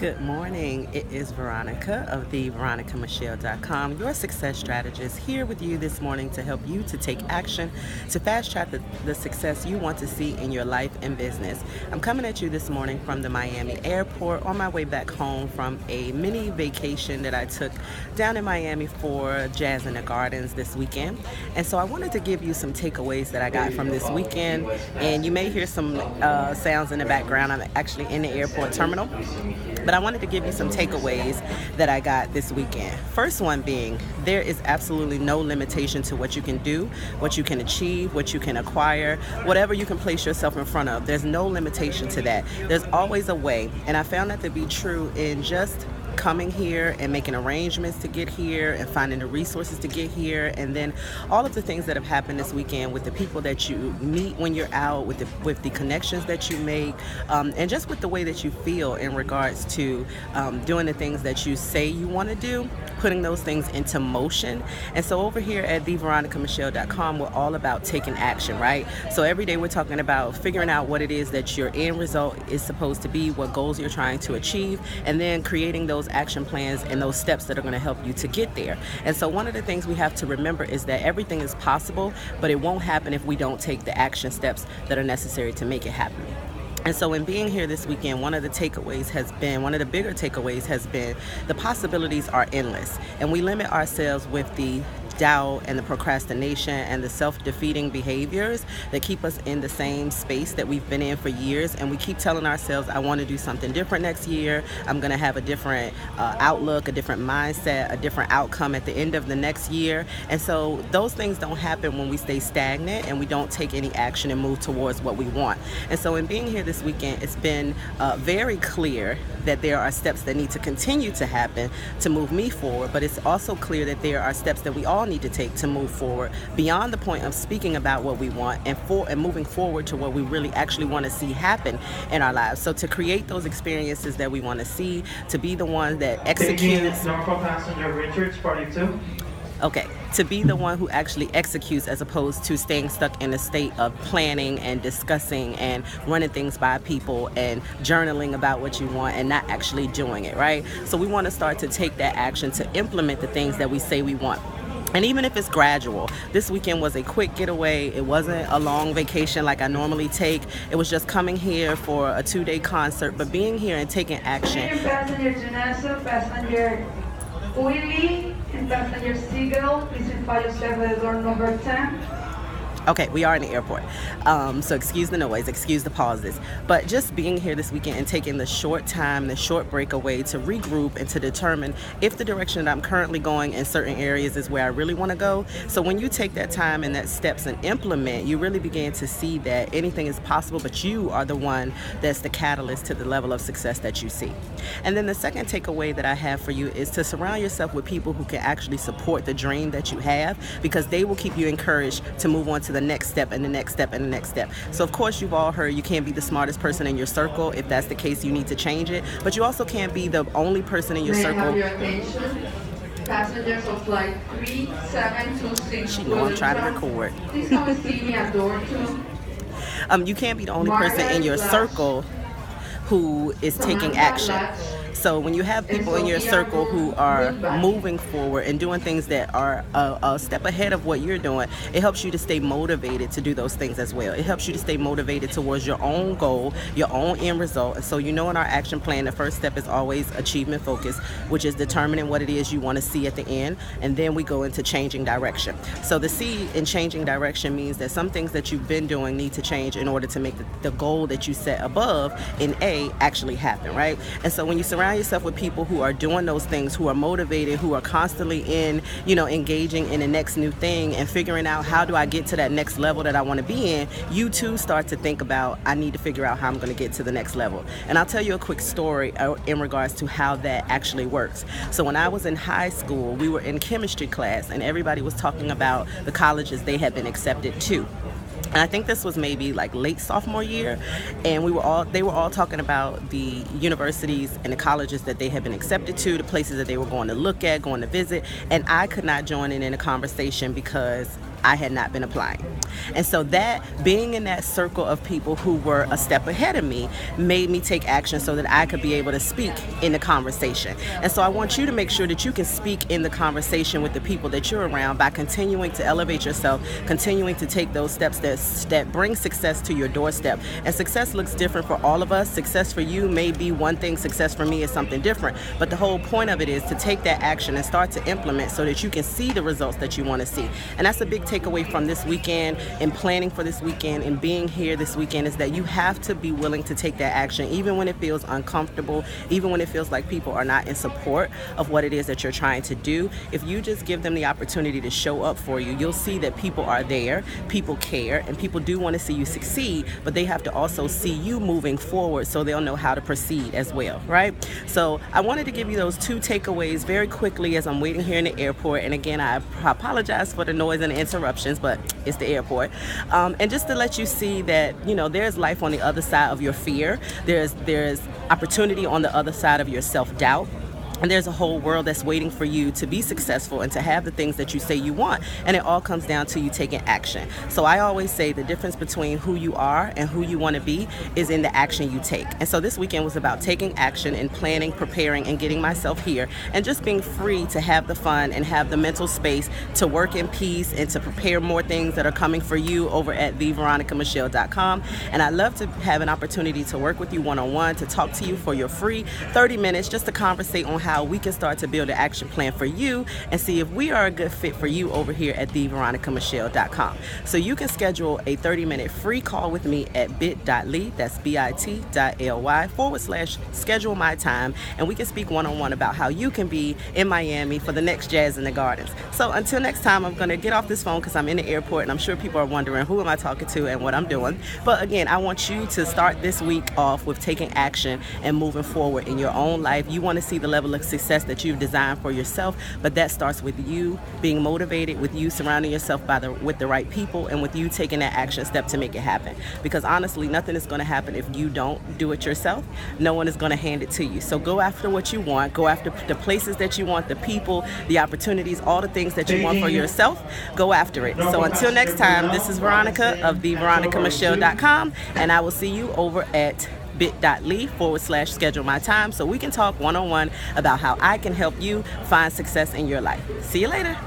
Good morning. It is Veronica of the VeronicaMichelle.com, your success strategist, here with you this morning to help you to take action to fast track the success you want to see in your life and business. I'm coming at you this morning from the Miami airport on my way back home from a mini vacation that I took down in Miami for Jazz in the Gardens this weekend. And so I wanted to give you some takeaways that I got from this weekend. And you may hear some sounds in the background. I'm actually in the airport terminal. But I wanted to give you some takeaways that I got this weekend. First one being, there is absolutely no limitation to what you can do, what you can achieve, what you can acquire, whatever you can place yourself in front of. There's no limitation to that. There's always a way. And I found that to be true in just coming here and making arrangements to get here and finding the resources to get here, and then all of the things that have happened this weekend with the people that you meet when you're out, with the connections that you make, and just with the way that you feel in regards to doing the things that you say you want to do, putting those things into motion. And so over here at theveronicamichelle.com, we're all about taking action, right? So every day we're talking about figuring out what it is that your end result is supposed to be, what goals you're trying to achieve, and then creating those action plans and those steps that are going to help you to get there. And so one of the things we have to remember is that everything is possible, but it won't happen if we don't take the action steps that are necessary to make it happen. And so in being here this weekend, one of the bigger takeaways has been the possibilities are endless. And we limit ourselves with the doubt and the procrastination and the self-defeating behaviors that keep us in the same space that we've been in for years. And we keep telling ourselves, I want to do something different next year. I'm going to have a different outlook, a different mindset, a different outcome at the end of the next year. And so those things don't happen when we stay stagnant and we don't take any action and move towards what we want. And so in being here this weekend, it's been very clear that there are steps that need to continue to happen to move me forward, but it's also clear that there are steps that we all need to take to move forward beyond the point of speaking about what we want and moving forward to what we really actually want to see happen in our lives. So to create those experiences that we want to see, to be the one that executes. Norfolk passenger Richards, 42. Okay, to be the one who actually executes as opposed to staying stuck in a state of planning and discussing and running things by people and journaling about what you want and not actually doing it, right? So we want to start to take that action to implement the things that we say we want. And even if it's gradual, this weekend was a quick getaway. It wasn't a long vacation like I normally take. It was just coming here for a 2-day concert, but being here and taking action. Passenger Geneso, passenger Willie, and passenger Siegel, please file yourself door number 10. Okay, we are in the airport, so excuse the noise, excuse the pauses. But just being here this weekend and taking the short time, the short break away to regroup and to determine if the direction that I'm currently going in certain areas is where I really want to go. So when you take that time and that steps and implement, you really begin to see that anything is possible, but you are the one that's the catalyst to the level of success that you see. And then the second takeaway that I have for you is to surround yourself with people who can actually support the dream that you have, because they will keep you encouraged to move on to the next step and the next step and the next step. So of course you've all heard you can't be the smartest person in your circle. If that's the case, you need to change it. But you also can't be the only person in your circle. May I have your attention? Passengers of flight 3726. She know I'm trying to record. Please come and see me at door 2. You can't be the only person in your circle who is taking action. So when you have people in your circle who are moving forward and doing things that are a step ahead of what you're doing, it helps you to stay motivated to do those things as well. It helps you to stay motivated towards your own goal, your own end result. And so in our action plan, the first step is always achievement focus, which is determining what it is you want to see at the end. And then we go into changing direction. So the C in changing direction means that some things that you've been doing need to change in order to make the goal that you set above in A actually happen, right? And so when you surround yourself with people who are doing those things, who are motivated, who are constantly engaging in the next new thing and figuring out how do I get to that next level that I want to be in, you too start to think about, I need to figure out how I'm going to get to the next level. And I'll tell you a quick story in regards to how that actually works. So when I was in high school, we were in chemistry class and everybody was talking about the colleges they had been accepted to. And I think this was maybe like late sophomore year, and they were all talking about the universities and the colleges that they had been accepted to, the places that they were going to look at, going to visit, and I could not join in a conversation because I had not been applying. And so that being in that circle of people who were a step ahead of me made me take action so that I could be able to speak in the conversation. And so I want you to make sure that you can speak in the conversation with the people that you're around by continuing to elevate yourself, continuing to take those steps that bring success to your doorstep. And success looks different for all of us. Success for you may be one thing, success for me is something different. But the whole point of it is to take that action and start to implement so that you can see the results that you want to see. And that's a big takeaway from this weekend and planning for this weekend and being here this weekend, is that you have to be willing to take that action, even when it feels uncomfortable, even when it feels like people are not in support of what it is that you're trying to do. If you just give them the opportunity to show up for you, you'll see that people are there, people care, and people do want to see you succeed, but they have to also see you moving forward so they'll know how to proceed as well, right? So I wanted to give you those two takeaways very quickly as I'm waiting here in the airport. And again, I apologize for the noise and the interruptions, but it's the airport. And just to let you see that, you know, there's life on the other side of your fear. There's opportunity on the other side of your self-doubt. And there's a whole world that's waiting for you to be successful and to have the things that you say you want. And it all comes down to you taking action. So I always say the difference between who you are and who you want to be is in the action you take. And so this weekend was about taking action and planning, preparing, and getting myself here, and just being free to have the fun and have the mental space to work in peace and to prepare more things that are coming for you over at theveronicamichelle.com. And I'd love to have an opportunity to work with you one-on-one, to talk to you for your free 30 minutes just to conversate on how we can start to build an action plan for you and see if we are a good fit for you over here at theveronicamichelle.com. So you can schedule a 30-minute free call with me at bit.ly, that's bit.ly/schedule my time, and we can speak one-on-one about how you can be in Miami for the next Jazz in the Gardens. So until next time, I'm going to get off this phone because I'm in the airport and I'm sure people are wondering who am I talking to and what I'm doing. But again, I want you to start this week off with taking action and moving forward in your own life. You want to see the level of success that you've designed for yourself, but that starts with you being motivated, with you surrounding yourself with the right people, and with you taking that action step to make it happen. Because honestly, nothing is going to happen if you don't do it yourself. No one is going to hand it to you. So go after what you want, go after the places that you want, the people, the opportunities, all the things that you want for yourself. Go after it. So until next time, this is Veronica of theveronicamichelle.com, and I will see you over at bit.ly/schedule my time so we can talk one-on-one about how I can help you find success in your life. See you later.